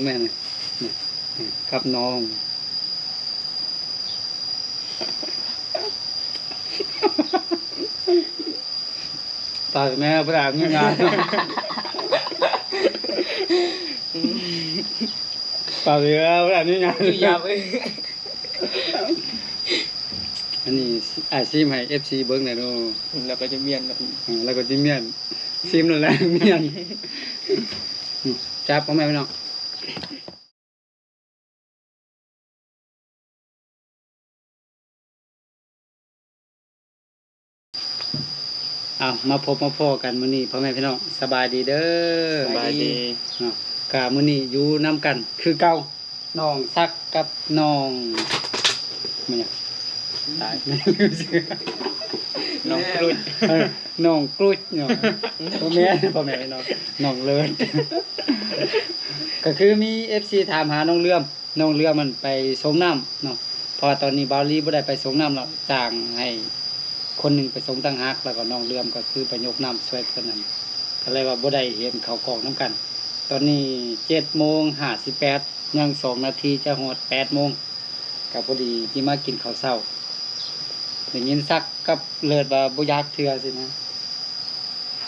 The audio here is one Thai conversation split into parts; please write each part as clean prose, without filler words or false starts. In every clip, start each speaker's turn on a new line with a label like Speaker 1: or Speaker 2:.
Speaker 1: แม่เนี่ยครับน้องตายแม่ประดาเงี้ยงานตายแล้วประดาเงี้ยงาน
Speaker 2: ยาวเอ้ย
Speaker 1: อันนี้อาชีพให้ FC เบิ้งหน่อยเนาะ
Speaker 2: แล้วก็จะเมียนแบบ
Speaker 1: แล้วก็จิเมียนซิมนั่นแหละเมียนจับพ่อแม่พี่น้องเอามาพบมาพ้อกันมื้อนี้พ่อแม่พี่น้องสบายดีเด้อ
Speaker 2: สบายดี
Speaker 1: เนาะกะมื้อนี้อยู่นํกันคือเก่าน้องซักกับน้องมันหยังตายไม่รู้ชื่อ
Speaker 2: น้องกรุด
Speaker 1: น้องกรุดเนาะพ่อแม่พี่น้องน้องเลิศก็คือมี FC ถามหาน้องเลื่อมมันไปส่งน้ำเนาะเพอตอนนี้บาวลีบ่ได้ไปส่งน้ำแล้วจ้างให้คนหนึงไปส่งตั้งฮักแล้วก็น้องเลื่อมก็คือไปยกน้ำช่วยเพิ่นนั่นก็เลยว่าบ่ได้เห็นเขากองน้ำกัน ตอนนี้ 7:58ยัง2นาทีจะฮอด 8:00 นก็พอดีที่มากินข้าวเช้าได้ยินซักกับเลิศว่าบ่อยากเทื่อสินะ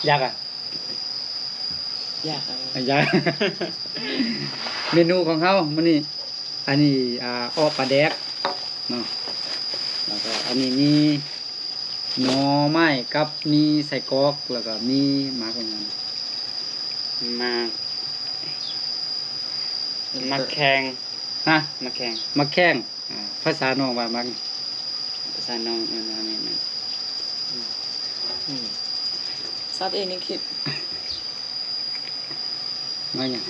Speaker 1: อยากอ่ะ
Speaker 2: ยากอะไร
Speaker 1: อยาก เมนูของเฮามื้อนี้อันนี้อ้อปลาแดกเนาะแล้วก็อันนี้มีหน่อไม้กับมีไส้กรอกแล้วก็มีหมากว่าหยัง
Speaker 2: มาแข่ง
Speaker 1: ฮะ
Speaker 2: มาแข่ง
Speaker 1: มักแข้งภาษาน้องว่ามัก
Speaker 2: ภาษาน้องอะไรนั่นซัดเองนี่คิด
Speaker 1: มักหยัง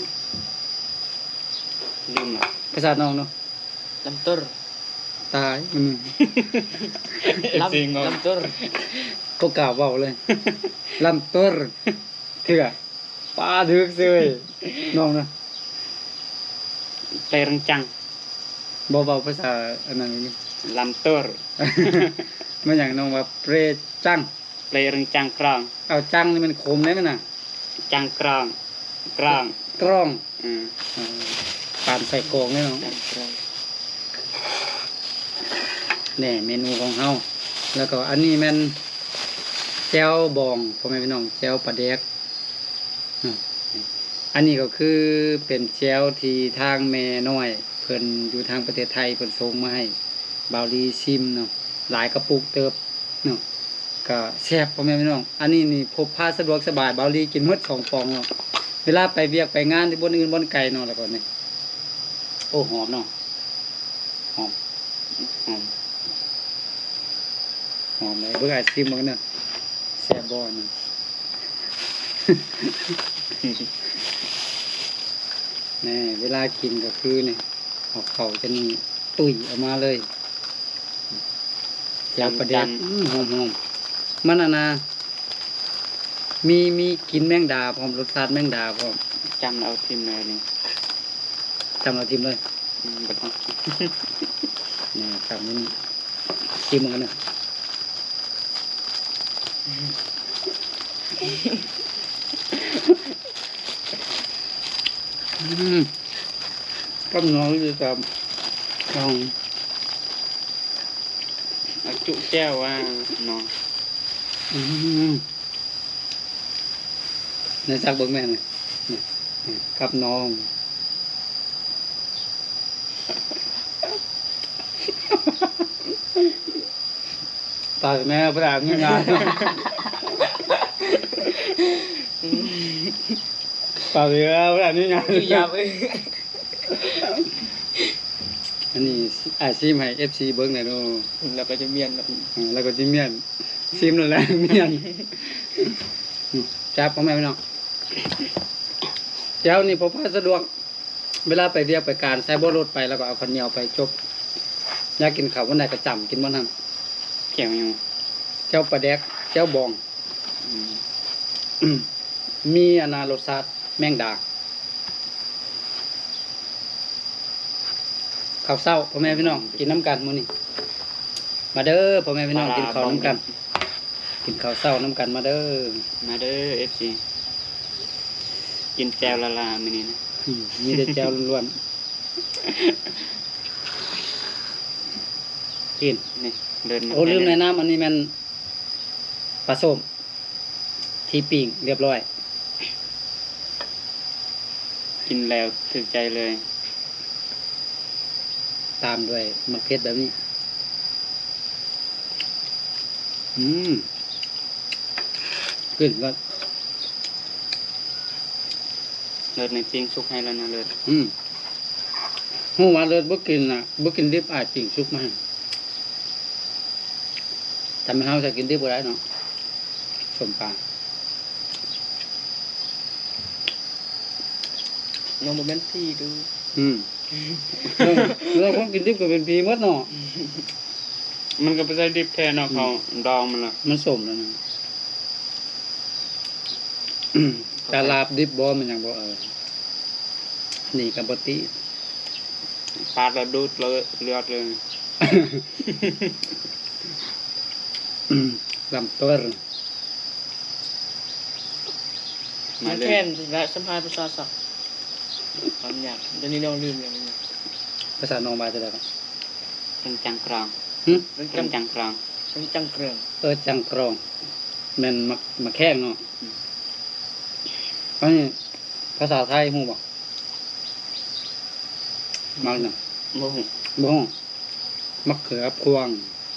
Speaker 2: ลืมอ่ะ
Speaker 1: ภาษาน้องเนาะ
Speaker 2: ลำต้น
Speaker 1: ตายมัน
Speaker 2: ลำต้น
Speaker 1: ก็กล่าวเว้าเลย ลำต้นเถื่อปลาถึกเซยน้องนะ
Speaker 2: เปรังจัง
Speaker 1: บ่เว้าภาษาอันนั้นนี่
Speaker 2: ลำต้น
Speaker 1: มันหยังน้องว่าเปรจัง
Speaker 2: เปรังจังกรอง
Speaker 1: เอาจังนี่มันขมได้มั้ยน่ะ
Speaker 2: จังกรองกรอง
Speaker 1: กล้อง
Speaker 2: อืม
Speaker 1: ปานใส่กรองนี่เนาะ
Speaker 2: จังกรอง
Speaker 1: แหน่เมนูของเฮาแล้วก็อันนี้แม่นแจ่วบองพ่อแม่พี่น้องแจ่วปลาแดกอันนี้ก็คือเป็นแจ่วที่ทางแม่น้อยเพิ่นอยู่ทางประเทศไทยเพิ่นส่งมาให้บาวลีชิมเนาะหลายกระปุกเติบเนาะก็แซ่บพ่อแม่พี่น้องอันนี้นี่พกพาสะดวกสบายบาวลีกินหมด2ฟองเนาะเวลาไปเวียกไปงานที่บ่อนอื่นบ่อนไกลเนาะแล้วก็นี่โอ้หอมเนาะหอม
Speaker 2: หอม
Speaker 1: หอมเลยเบิ่งไอซิมมันเนาะแซ่บบ่เนาะ แน่เวลากินก็คือนี่เอาเข้าจะนี่ตุ้ยออกมาเลยแจ่วปลาแดกหอมๆมันน่ะมีกินแมงดาพร้อมรสชาติแมงดาพร้อม
Speaker 2: จำเอาทิมเลยนี่
Speaker 1: จำเราทิมเลย
Speaker 2: บ่ต้อง
Speaker 1: นี่จำนี่ทิมมันกันเนาะก็น้อยอยู่กับลอง
Speaker 2: เอาจุแก้วว่าน้อง
Speaker 1: ในซักเบิ้งแม่เลยนี่กับน้องตายแม่ประดาเงี้ยงานตายแล้วประดาเงี้ยงาน
Speaker 2: ยาวเอ้ย
Speaker 1: อันนี้อาชีพให้ FC เบิ้งหน่อยเนาะ
Speaker 2: แล้วก็จะเมียนแบบ
Speaker 1: แล้วก็จิเมียนซิมนั่นแหละเมียนจับพ่อแม่พี่น้องเจ้านี่พอพาสะดวกเวลาไปเวียกไปการใช้บ่รถไปแล้วก็เอาข้าวเหนียวไปจบอยากกินข้าววันไหนก็จำกินบ่นั้น
Speaker 2: เกี่ยวอยู่
Speaker 1: เจ้าปลาแดกเจ้าบอง มีรสชาติแมงดาข้าวเช้าพ่อแม่พี่น้องกินน้ำกันมื้อนี้มาเด้อพ่อแม่พี่น้องกินข้าวน้ำกัน กินข้าวเช้าน้ำกันมาเด้อ
Speaker 2: มาเด้อ FC กินแจวละลามื้อนี้นะ
Speaker 1: มีแต่แจ่วล้วนๆกิน
Speaker 2: นี่เดินมา
Speaker 1: โอ้ลืม
Speaker 2: แค่
Speaker 1: แนะนำอันนี้แมันปลาส้มที่ปิ้งเรียบร้อย
Speaker 2: กินแล้วถึกใจเลย
Speaker 1: ตามด้วยมะเขือแบบนี้ ขึ้นก็
Speaker 2: เลิศในปิ้งสุกให้แล้วนะเลิศ
Speaker 1: หูว่าเลิศบ่กินน่ะบ่กินดิบอาจปิ้งสุกมาให้แต่ไม่เฮาจะกินดิบบ่ได้เนาะส้มปลา
Speaker 3: น้องโมเมนต์พี่ดู
Speaker 1: แล้วคนกินดิบก็เป็นพีหมดเนาะ
Speaker 2: มันก็ไปใส่ดิบแทนเนาะเขาดองมันละ
Speaker 1: มันส้มแล้วนะกาลาบดิบบ่มันยังบ่นี่ก็บ่ติ
Speaker 2: ปาดแล้วดูดเลยเลือดเลย
Speaker 1: ลำต้น
Speaker 2: มา
Speaker 3: มา
Speaker 2: เลย
Speaker 3: แค่นและสัมภาษณ์ภาษาศัพท์ความอยากเดี๋ยวนี้น้องลืมอย่างนี้
Speaker 1: ภาษาน้องบาจะได้ปะ
Speaker 2: เป็นจังกรอง
Speaker 1: หึ
Speaker 2: เป็นจังกรอง
Speaker 3: เป็นจังเกลือง
Speaker 1: จังกรองแม่นมาแข้งเนาะอันนี้ภาษาไทยฮู้บ่มักน่ะ
Speaker 2: โอ้โห
Speaker 1: บ่ฮู้มะเขือพวง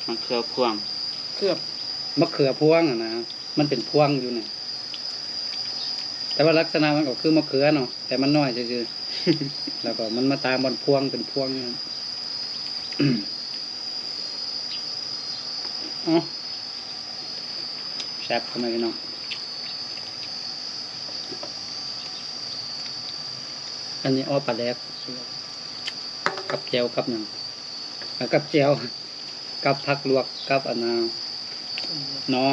Speaker 2: มันเครือพวง
Speaker 3: เคลือบ
Speaker 1: มะเขือพวงอะนะมันเป็นพวงอยู่นี่แต่ว่าลักษณะมันก็คือมะเขือเนาะแต่มันน้อยซื่อๆ แล้วก็มันมาตามบนพวงเป็นพวงอยู่นั่น อ๋อแซ่บทำไมพี่น้องอันนี้อ้อปลาแดกกับแจวกับหนังกับแจวกับผักลวกกับอันนาเนาะ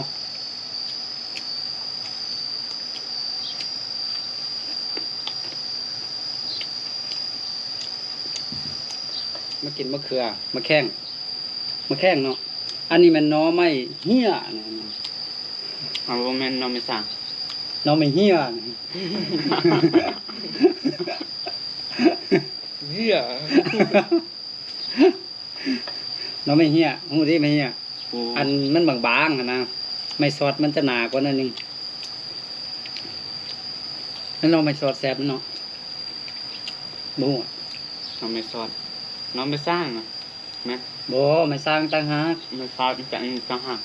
Speaker 1: มากินมะเขือมะแข้งเนาะอันนี้มันหน้อไม่เหี้ยนะ
Speaker 2: เอาโมเมนต์เราไม่สั่ง
Speaker 1: หน้อไม่เหี้ยนะ
Speaker 3: เหี้ย
Speaker 1: หน้อไม่เหี้ยหูดิไม่เหี้ย
Speaker 2: โอ้
Speaker 1: อันมันบางๆอะนะไม่ซอสมันจะหนากว่านั่นนึงแล้วเราไม่ซอสแซ่บเนาะบ่ฮู้อะ
Speaker 2: เราไม่สอดเราไม่สร้างอ่ะแม่
Speaker 1: บ่ไม่สร้างต่างหาก
Speaker 2: ไม่สอดจังจังหัก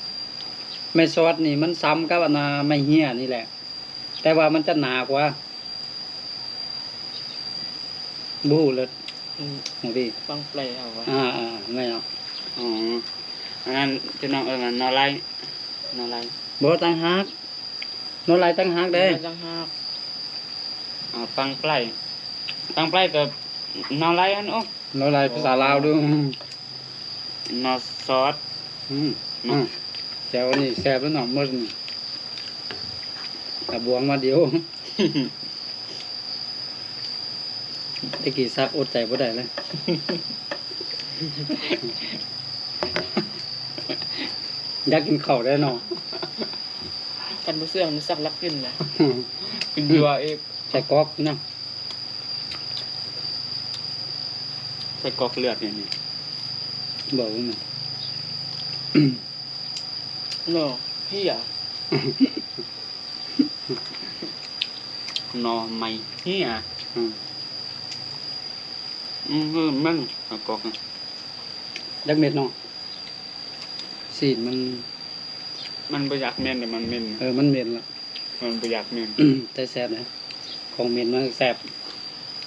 Speaker 1: ไม่ซอสนี่มันซ้ำกับอันน่ะไม่เหี้ยนี่แหละ แต่ว่ามันจะหนากว่าบ่ฮู้เลยหูดิ
Speaker 3: ฟังแปลเอาวะ
Speaker 1: ไม่เอา
Speaker 2: อ๋ออันนั้นจะน้องมันนอไล่นอไล่
Speaker 1: บ่ต่างหากโนหลายต่างหากเด้
Speaker 3: จังหัก
Speaker 2: ตังไกลกับนอไล่อันโอ้
Speaker 1: โนหลายภาษาลาวดู
Speaker 2: นอซอส
Speaker 1: แจวนี่แซ่บแล้วเนาะหมดนี่ตะบวงมาเดียว ตะกี้ซักอดใจบ่ได้เลย อยากกินข้าวได้เนาะ
Speaker 3: กันบุเสื่องมันสักลักขึ้นแหละ
Speaker 2: กินยัวเอง
Speaker 1: ใส่ก๊อกเนาะ
Speaker 2: ใส่กอกเลือดเนี่ยนี่
Speaker 1: บอกว่าน่ะ
Speaker 3: เนาะเหี้ย
Speaker 2: นอไม่เฮีย
Speaker 1: อืม
Speaker 2: มันใส่กอกนะ
Speaker 1: จักเม็ดเนาะสีดมัน
Speaker 2: มันบ่อยากเมนแต่มันเมน
Speaker 1: มันเหม็นละ
Speaker 2: มันบ่อยากเมน
Speaker 1: แต่แซ่บนะของเหม็นมันแซ่บ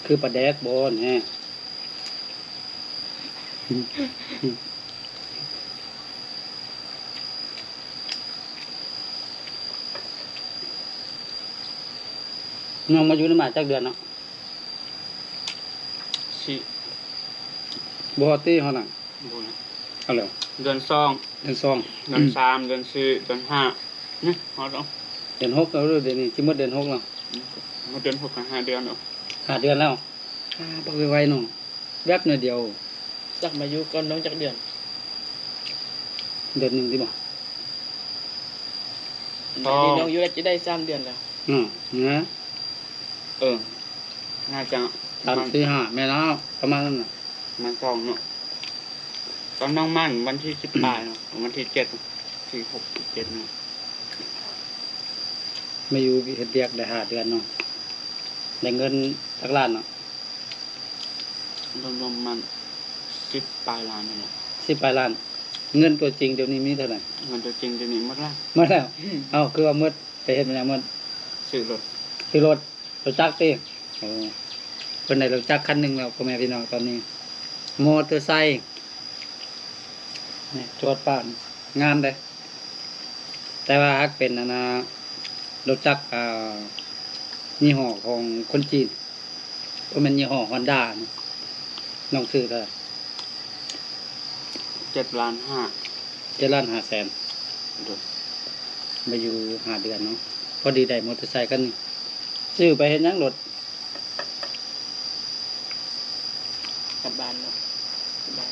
Speaker 1: คือปลาแดกบอนแฮะน้องมาอยู่ในหมาจักเดือนเนาะ
Speaker 2: ชิ
Speaker 1: บ่ตี้เฮาน่ะ
Speaker 2: บ่นะ
Speaker 1: เอาแล้ว
Speaker 2: เดือนสอง
Speaker 1: เดือนสอง
Speaker 2: เดือนสามเดือนสี่เดือนห้านี่เอาเนาะ
Speaker 1: เดือนหกแล้วเดือนนี้สิหมดเดือนหกแล้ว
Speaker 2: เดือนหกกับ5 เดือนเนาะ
Speaker 1: 5 เดือนแล้วปักไวๆเนาะแวบหน่อยเดียว
Speaker 3: สักมาอยู่ก่อนน้องจักเดือน
Speaker 1: เดือนหนึงสิบ่
Speaker 3: เดี๋ยวนี้น้องอยู่แล้วจะได้3 เดือนแล้ว
Speaker 1: นะ
Speaker 2: เออ น่าจะป
Speaker 1: สา
Speaker 2: ระ
Speaker 1: ม
Speaker 2: มาณ
Speaker 1: สี่ห้าแม่น้าประมาณนั้นน่ะ
Speaker 2: มันสองเนาะตอนน้องมั่นวันที่18เนาะวันที่7ที่6 7เนาะ
Speaker 1: ไม่อยู่เฮ็ดเวียกได้5 เดือนเนาะได้เงินสักล้านเนาะ
Speaker 2: รวมๆมัน10 ปลายล้านนี่แหละ
Speaker 1: 10 ปลายล้าน เงินตัวจริงเดี๋ยวนี้มีเท่าไหร่
Speaker 2: เงินตัวจริงเดี๋ยวนี้หมดละ
Speaker 1: หมดแล้วเอ้าคือว่าหมดไปเฮ็ดมันหยังหมด
Speaker 2: ซื้อรถ
Speaker 1: คือรถจักรติเออเพิ่นได้รถจักรคันหนึงแล้วพ่อแม่พี่น้องตอนนี้มอเตอร์ไซค์นี่จอดบ้านงามเด้แต่ว่าฮักเป็นอันน่ะรถจักรยี่ห้อของคนจีนก็มันยี่ห้อ Honda นะน้องซื้อเท่าไหร่
Speaker 2: 7 ล้าน
Speaker 1: 7,500,000
Speaker 2: โดย
Speaker 1: มาอยู่5 เดือนเนาะพอดีได้มอเตอร์ไซค์กันนี่ซื้อไปเฮ็ดหยังรถ
Speaker 3: กลับบ้านเนาะกลับบ้าน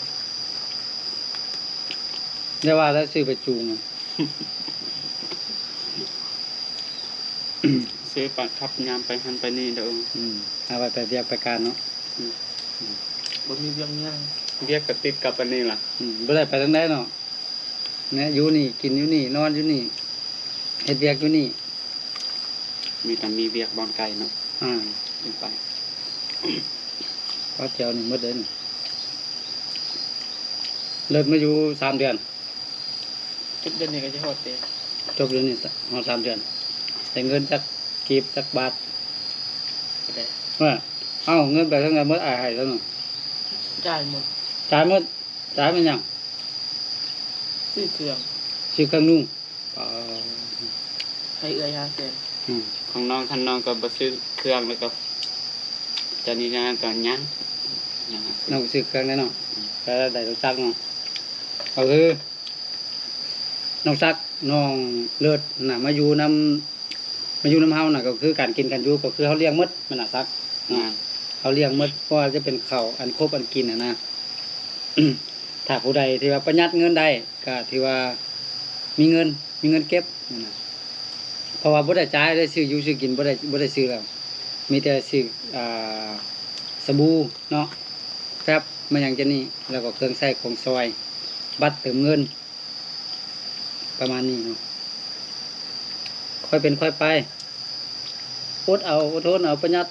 Speaker 1: ได้ว่าแล้วซื้อไปจูงอะ
Speaker 2: ซื้อปะขับยามไปหันไปนี่เด้อ
Speaker 1: เอาไปเรียกไปการเนาะ
Speaker 3: บ่มีเรื่องย่าง
Speaker 2: เรียกกระติดกับอันนี้ล่ะ
Speaker 1: บ่ได้ไปทางใดเนาะเนี่ยอยู่นี่กินอยู่นี่นอนอยู่นี่เฮ็ดเวียกอยู่นี่
Speaker 2: มีแต่มีเวียกบอนไก่เนาะ
Speaker 1: อ่า
Speaker 2: ขึ้นไป
Speaker 1: พอเจียวนี่หมดเลยนี่เลิกมาอยู่3 เดือน
Speaker 3: จุดเด่นนี่ก็จะฮอดเตะ
Speaker 1: จบเดือนนี้ฮอด3 เดือนได้เงินจักกีบจักบาท
Speaker 3: ก็ได้
Speaker 1: ว่าเอ้าเงินไปทางไหนหมดอ้ายให้แล้วเนาะ
Speaker 3: จ่ายหมด
Speaker 1: จ่ายหมดจ่ายมันหยัง
Speaker 3: ซื้อเครื่อง
Speaker 1: ซื้อเครื่องนุ่ง
Speaker 3: ให้เอื้อย500,000
Speaker 2: ของน้องคันน้องก็บ่ซื้อเครื่องแล้วก็จะนี่นะก็ยังยัง
Speaker 1: น้องไปซื้อเครื่องแน่เนาะแล้วได้รถจักรเนาะก็คือน้องซักน้องเลิศน่ะมาอยู่นำเฮาน่ะก็คือการกินกันอยู่ก็คือเฮาเลี้ยงหมดมันน่ะซัก
Speaker 2: งาน
Speaker 1: เขาเลี้ยงหมดเพราะว่าจะเป็นข้าวอันครบอันกินนะ ถ้าผู้ใดที่ว่าประหยัดเงินได้ก็ที่ว่ามีเงินเก็บนั่นน่ะเพราะว่าบ่ได้จ่ายได้ซื้ออยู่ซื้อกินบ่ได้ซื้อแล้วมีแต่ซื้อสบู่เนาะแฟบมาหยังจะนี่แล้วก็เครื่องใช้ของซอย บัตรเติมเงิน ประมาณนี้เนาะค่อยเป็นค่อยไปอดเอาอดทนเอาประหยัด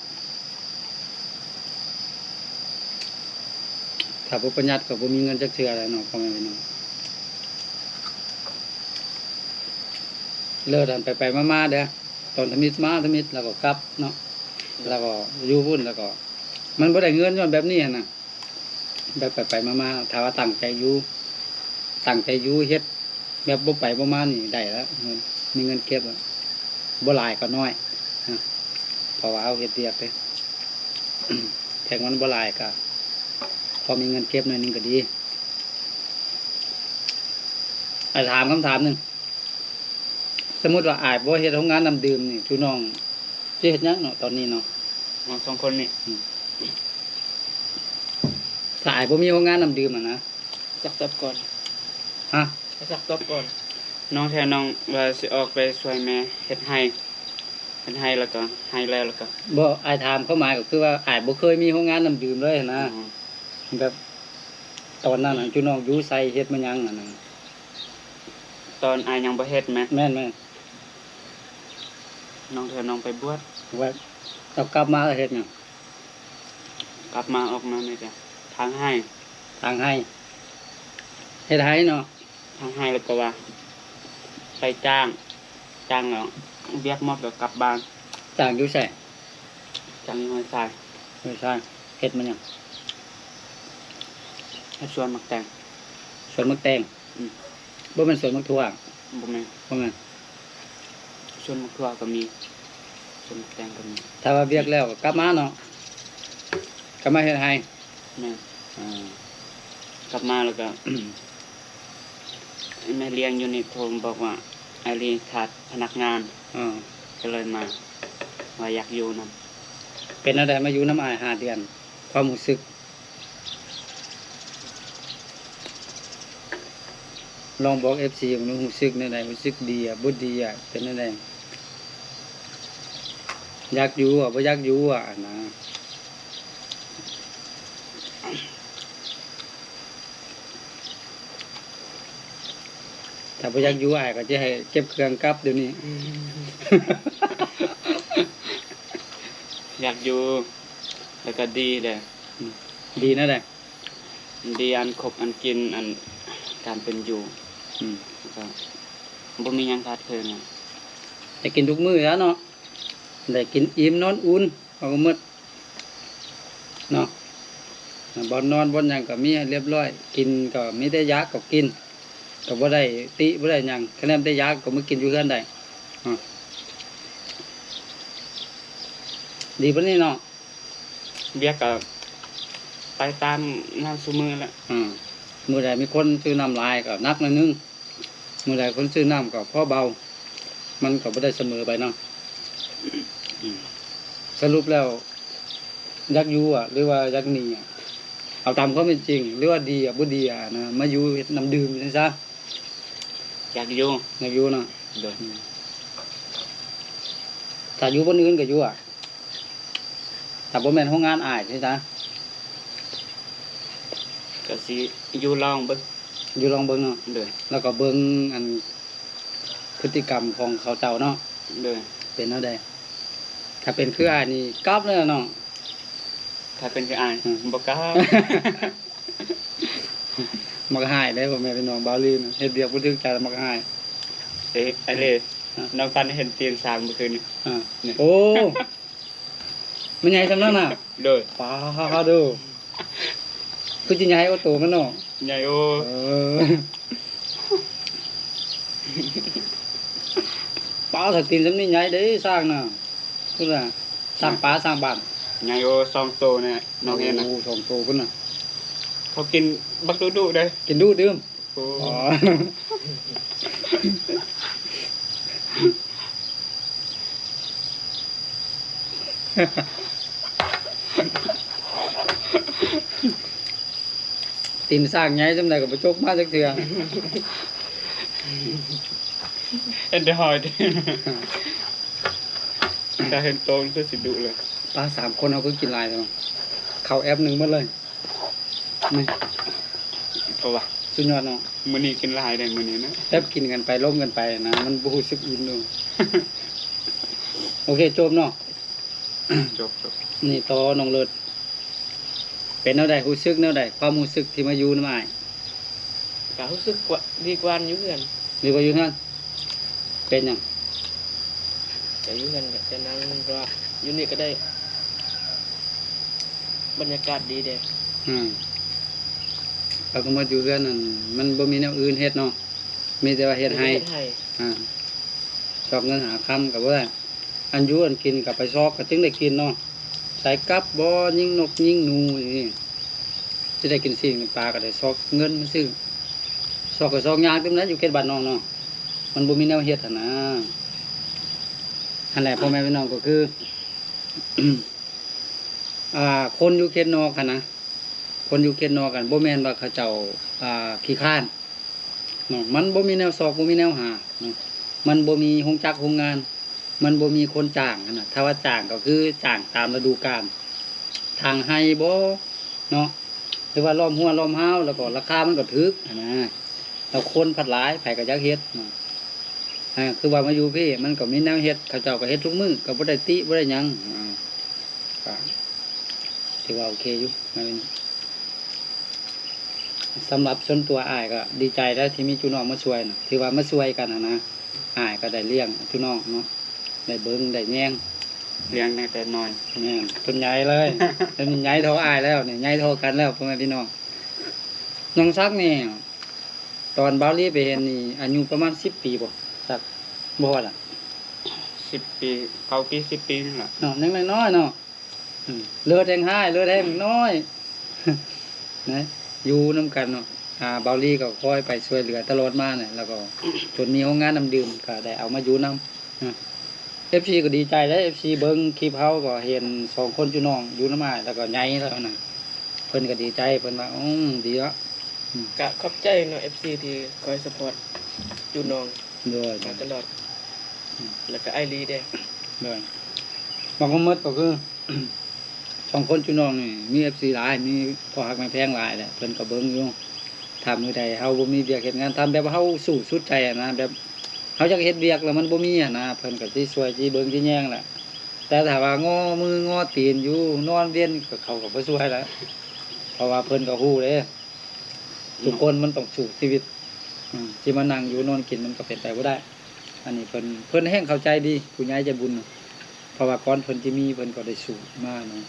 Speaker 1: ถ้าบ่ประหยัดก็บ่มีเงินจักเทื่อแล้วเนาะพ่อแม่พี่น้องเลิกกันไปๆมาๆเด้อตอนทมิตมาทมิตแล้วก็กลับเนาะแล้วก็อยู่พุ่นแล้วก็ มันบ่ได้เงินย้อนแบบนี้หั่นน่ะแบบไปๆมาๆถ้าว่าตั้งใจอยู่เฮ็ดแบบบ่ไปบ่มานี่ได้แล้วเงินมีเงินเก็บแล้วบ่หลายก็น้อยนะเพราะว่าเอาเฮ็ดเวียกเด้ แทงมันบ่หลายก็ พอมีเงินเก็บหน่อยนึงก็ดีถามคำถามหนึ่งสมมติว่าอายบ่เฮ็ดโรงงานน้ำดื่มนี่พี่น้องสิเฮ็ดหยังเนาะตอนนี้เนาะ
Speaker 2: น้องสองคนนี่
Speaker 1: ถ้าอายบ่มีโรงงานน้ำดื่มอ่ะนะ
Speaker 3: สักตอบก่อน
Speaker 1: ฮะ
Speaker 3: ให้สักตอบก่อน
Speaker 2: น้องแทนน้องว่าสิออกไปช่วยแม่เฮ็ดให้แล้วก็ให้แล้วก็
Speaker 1: บ่อายถามเข้าหมายก็คือว่าอายบ่เคยมีโรงงานน้ำดื่มเลยนะแบบตอนนั้นน่ะพี่น้องอยู่ไสเฮ็ดมาหยังอ่ะนะ
Speaker 2: ตอนอายยังบ่เฮ็ดแม่
Speaker 1: แม่น
Speaker 2: น้องแทนน้องไปบวช
Speaker 1: ๆว่าเรากลับมาแล้วเฮ็ดหยัง
Speaker 2: กลับมาออกมานี่ก็ทางให้
Speaker 1: ทางให้เฮ็ดให้เนาะ
Speaker 2: ทางให้แล้วก็ว่าไปจ้างแล้วเรียกหมดแล้วกลับบ้าน
Speaker 1: จ้างอยู่ไส
Speaker 2: จ้างน้อยทราย
Speaker 1: ไม่ใช่เฮ็ดมาหยัง
Speaker 2: ให้ชวนมักแต่ง
Speaker 1: สวนมะแตงบ่แม่นสวนมะทั่ว
Speaker 2: บ่แม่น
Speaker 1: บ่แม่น
Speaker 2: ชวนมักทั่วก็มีชวนมักแต่งก็มี
Speaker 1: ถ้าว่าเวียกแล้วก็กลับมาเนาะกลับมาเฮ็ดให้
Speaker 2: แม่น
Speaker 1: อ่าก
Speaker 2: ลับมาแล้วก็ แม่เลี้ยงอยู่นี่โทรมาบอกว่าไอรีขาดพนักงาน
Speaker 1: อ่า
Speaker 2: ก็เลยมาว่าอยากอยู่นํ
Speaker 1: เป็นอะไรมาอยู่น้ำอาย5 เดือน ความรู้สึก ลองบอก FC ของหนูรู้สึกในใดรู้สึกดีอ่ะบ่ดีอ่ะเป็นจังไดอยากอยู่อ่ะบ่อยากอยู่อ่ะนะ ถ้าบ่อยากอยู่อ้ายก็จะให้เก็บเครื่องกลับเดี๋ยวนี้
Speaker 2: อยากอยู่แล้วก็ดีเลย
Speaker 1: ดีนะได้
Speaker 2: ดีอันครบอันกินอันการเป็นอยู่
Speaker 1: อืม
Speaker 2: แล้วก็บ่มีหยังขาดเคินอะ
Speaker 1: ได้กินทุกมื้อแล้วเนาะได้กินอิ่มนอนอุ่นเอาก็หมดเนาะบ่นอนบ่หยังก็มีให้เรียบร้อย กินก็มีแต่ยาก็กินก็บ่ได้ติบ่ได้หยังคะแนนได้ยาก็มากินอยู่เฮือนได้ดีปานนี้เนาะ
Speaker 2: เบียกก็ไปตามงานซุมื้อแหละ
Speaker 1: มื้อใดมีคนซื้อน้ำลายก็นักหน่อยนึงมื้อใดคนซื้อน้ำก็พอเบา มันก็บ่ได้เสมอไปเนาะสรุปแล้วอยากอยู่หรือว่าอยากหนีเอาตามความเป็นจริง หรือว่าดีบ่ดีนะมาอยู่เฮ็ดน้ำดื่มจังซะ
Speaker 2: อยากอยู่
Speaker 1: อยากอยู่เนาะ
Speaker 2: โดย
Speaker 1: ถ้าอยู่บนอื่นก็อยู่ถ้าบ่แม่นโรงงานอ้ายใช่ซะ
Speaker 2: ก็สิอยู่ลองเบิ่ง
Speaker 1: อยู่ลองเบิ่งเนาะ
Speaker 2: โดย
Speaker 1: แล้วก็เบิ่งอันพฤติกรรมของเขาเจ้าเนาะ
Speaker 2: โดย
Speaker 1: เป็นแนวใดถ้าเป็นคืออ้ายนี่กลับเลยเนาะ
Speaker 2: ถ้าเป็นคืออายบ่กล้า
Speaker 1: มักหายได้พ่อแม่พี่น้องบ่าวลืมเฮ็ดเวียกบ่ถึงใจแล้วมักหาย
Speaker 2: เอ้ไอ้เลยน้องปันเห็นเตียงสร้างเมื่อคืนนี้
Speaker 1: โอ้มันใหญ่ซำนั้นน่ะ
Speaker 2: โดย
Speaker 1: ป้าดูคือสิใหญ่กว่าตัวมันเนาะ
Speaker 2: ใหญ่โอ
Speaker 1: เออป้าถ้าตีนซำนี้ใหญ่เด้สร้างน่ะพุ่นน่ะสร้างป่าสร้างบ้าน
Speaker 2: ใหญ่โอ2โตเนี่ยน้องเห็นน่ะ
Speaker 1: โอ้สองตัวพุ่นน่ะ
Speaker 2: เขากินบักดุๆเด้
Speaker 1: กินดูดื่ม
Speaker 2: โอ้
Speaker 1: อ๋อ ตีนสร้างใหญ่จังได๋ก็บ่จกมาจักเทื่อ
Speaker 2: เห็นได้หอยดิถ้าเห็นโตมันก็สิดุเลย
Speaker 1: ป้า3คนเฮาคือกินหลายแล้วเข้าแอปหนึงหมดเลยนี่
Speaker 2: เพราะว่า
Speaker 1: สุดยอดเนาะ
Speaker 2: มื้อนี้กินหลายได้มื้อนี้นะ
Speaker 1: แอปกินกันไปร่วมกันไปนะมันบ่รู้สึกอิ่มดู โอเคจบเนาะ
Speaker 2: จบ
Speaker 1: นี่ต่อน้องเลิศเป็นแนวใดรู้สึกแนวใดความรู้สึกที่มาอยู่นำอ้าย
Speaker 3: ก็รู้สึกว่าดีกว่าอยู่เพื่อน
Speaker 1: หรือว่าอยู่นั่นเป็นหยัง
Speaker 3: แต่อยู่เพื่อนก็จะนั่งเพราะว่าอยู่นี่ก็ได้ บรรยากาศดีเด้
Speaker 1: เราก็มาอยู่เรือนนั่นมันบ่มีแนวอื่นเฮ็ดเนาะมีแต่ว่าเฮ็ดให้
Speaker 3: ให้
Speaker 1: ชอบเงินหาค่ำก็บ่ได้อันอยู่อันกินก็ไปซอกก็จึงได้กินเนาะใส่กับบ่ยิงนกยิงหนูอย่างนี้สิได้กินสิ่งปลาก็ได้ซอกเงินมาซื้อซอกก็ซอกยางเต็มนั้นอยู่เขตบ้านน้องเนาะมันบ่มีแนวเฮ็ดหั่นนะอันแหละพ่อแม่พี่น้องก็คือ คนอยู่เขตนอกกันนะคนอยู่เขตนอกกันบ่แม่นว่าเขาเจ้าขี้คร้านเนาะมันบ่มีแนวซอกบ่มีแนวหาเนาะมันบ่มีโรงจักรโรงงาน มันบ่มีคนจ้างหั่นน่ะถ้าว่าจ้างก็คือจ้างตามฤดูกาลทางให้บ่เนาะหรือว่าล้อมหัวล้อมห้าวแล้วก็ราคามันก็ถูกหั่นนะแล้วคนพัดหลายไผก็อยากเฮ็ดเนาะคือว่ามาอยู่พี่มันก็มีแนวเฮ็ดเขาเจ้าก็เฮ็ดทุกมื้อก็บ่ได้ติบ่ได้หยังก็ถือว่าโอเคอยู่นะสำหรับส่วนตัวอ้ายก็ดีใจแล้วที่มีพี่น้องมาช่วยนะถือว่ามาช่วยกันนะอ้ายก็ได้เลี้ยงพี่น้องเนาะได้เบิ่งได้แยง
Speaker 2: เลี้ยงตั้งแต่น้อย
Speaker 1: แม่นจนใหญ่เลยจนใหญ่เท่าอ้ายแล้วเนี่ยใหญ่เท่ากันแล้วพ่อแม่พี่น้องน้องซักนี่ตอนบาวลีไปเห็นนี่อายุประมาณ10 ปีบ่ซักบ่ว่าล่ะ
Speaker 2: 10 ปี9ปี10 ปีนั่นล่ะ
Speaker 1: เนาะยังน้อยๆเนาะเลือดแดงห้ายเลือดแดงน้อย นะอยู่นํกันเนาะบาวลีก็คอยไปช่วยเหลือตลอดมาเนี่ยแล้วก็ จนมีโรงงานน้ำดื่มก็ได้เอามาอยู่นำFC ก็ดีใจแล้ว FC เบิ่งคลิปเฮาก็เห็น2คนพี่น้องอยู่นำอ้ายแล้วก็ใหญ่แล้วน่ะเพิ่นก็ดีใจเพิ่นว่าดีแล้ว
Speaker 3: ก็ขอบใจเนาะ FC ที่คอยซัพพอร์ตอยู่น้อง
Speaker 1: ด้วย
Speaker 3: มาตลอด แล้วก็ไอรีเด้
Speaker 1: ด้วยบางคนหมดก็คือ 2คนพี่น้องนี่มี FC หลายมีพอฮักแม่แพงหลายแหละเพิ่นก็เบิ่งอยู่ ถ้ามื้อใดเฮาบ่มีเวียกเฮ็ดงานทำแบบว่าเฮาสู้สุดใจอะนะแบบเฮาอยากเฮ็ดเวียกแล้วมันบ่มีอะนะเพิ่นก็สิช่วยสิเบิ่งสิแยงแหละแต่ถ้าว่างอมืองอตีนอยู่นอนเวียนก็เขาก็บ่ช่วยแล้วเพราะว่าเพิ่นก็ฮู้เด้ทุกคนมันต้องสู้ชีวิตสิมานั่งอยู่นอนกินมันก็เป็นไปบ่ได้ อันนี้เพิ่นแห้งเข้าใจดีผู้ใหญ่ใจบุญเพราะว่าก่อนเพิ่นสิมีเพิ่นก็ได้สู้มาเนาะ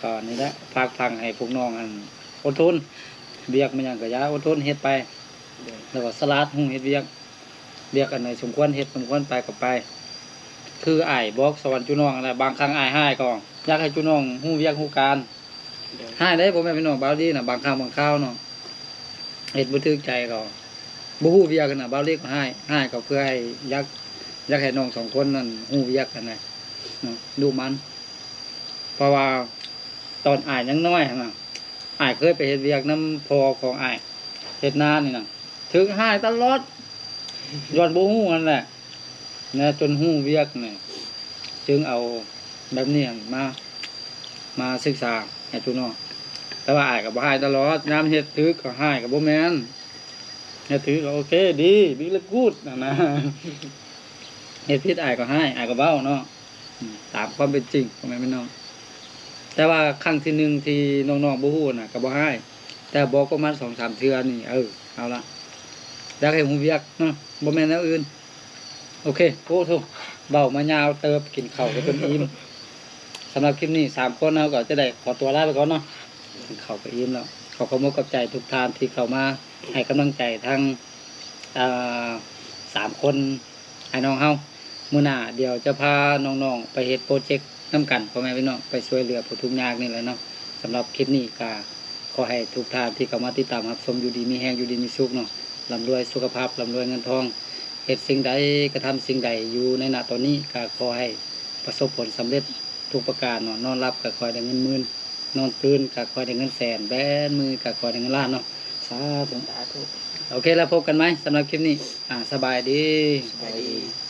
Speaker 1: ก็นี่แหละฝากฟังให้พวกน้องอันอดทนเวียกมันหยังก็อย่าอดทนเฮ็ดไป
Speaker 3: โดย
Speaker 1: แล้วก็สลัดหูเฮ็ดเวียกอันไหนสมควรเฮ็ดสมควรไปก็ไป คืออ้ายบอกสวรรค์จุน้องนั่นแหละบางครั้งอ้ายให้ก็อยากให้จุน้องฮู้เวียกฮู้การ
Speaker 3: โดย
Speaker 1: ให้ได้บ่แม่นพี่น้องบาวดีน่ะบางครั้งบางคราวเนาะเฮ็ดบ่ถึกใจก็บ่ฮู้เวียกกันน่ะบาวดีก็ให้ก็เพื่อให้อยากให้น้องสองคนนั้นฮู้เวียกกันน่ะเนาะดูมัน เพราะว่าตอนอ้ายยังน้อยหั่นน่ะอ้ายเคยไปเฮ็ดเวียกนำพ่อของอ้ายเฮ็ดนานี่น่ะถึงให้ตลอดย้อนบ่ฮู้นั่นแหละนะจนฮู้เวียกนี่จึงเอาแบบนี้มาศึกษาให้จุน้องแต่ว่าอ้ายก็บ่ให้ตลอดยามเฮ็ดถึกก็ให้ก็บ่แม่นเฮ็ดถึกก็โอเคดีเลยกูดนั่นนะเฮ็ดผิดอ้ายก็ให้อ้ายก็เว้าเนาะตามความเป็นจริงพ่อแม่พี่น้องแต่ว่าครั้งที่หนึ่งที่น้องๆบ่ฮู้น่ะก็บ่ให้แต่บอกประมาณ 2-3 เทื่อนี่เอาละอยากให้ฮู้เวียกเนาะบ่แม่นแนวอื่นโอเคโอ้โธเว้ามายาวเติบกินข้าวก็จนอิ่มสำหรับคลิปนี้3คนเราก็จะได้ขอตัวลาไปก่อนเนาะกินข้าวก็อิ่มแล้วขอขอบคุณกับใจทุกท่านที่เข้ามาให้กำลังใจทั้ง3คนไอ้น้องเฮามื้อหน้าเดี๋ยวจะพาน้องๆไปเฮ็ดโปรเจกต์นํกันพ่อแม่พี่น้องไปช่วยเหลือผู้ทุกข์ยากนี่แหละเนาะสำหรับคลิปนี้ก็ขอให้ทุกท่านที่เข้ามาติดตามรับชมอยู่ดีมีแรงอยู่ดีมีสุขเนาะร่ำรวยสุขภาพร่ำรวยเงินทองเฮ็ดสิ่งใดกระทำสิ่งใดอยู่ในณตอนนี้ก็ขอให้ประสบผลสำเร็จทุกประการเนาะนอนหลับก็ขอให้ได้เงินหมื่นนอนตื่นก็ขอให้ได้เงินแสนแบนมือก็ขอให้ได้เงินล้านเนาะสาธุ
Speaker 3: สาธุ
Speaker 1: โอเคแล้วพบกันไหมสำหรับคลิปนี้สบายดี
Speaker 3: สบายดี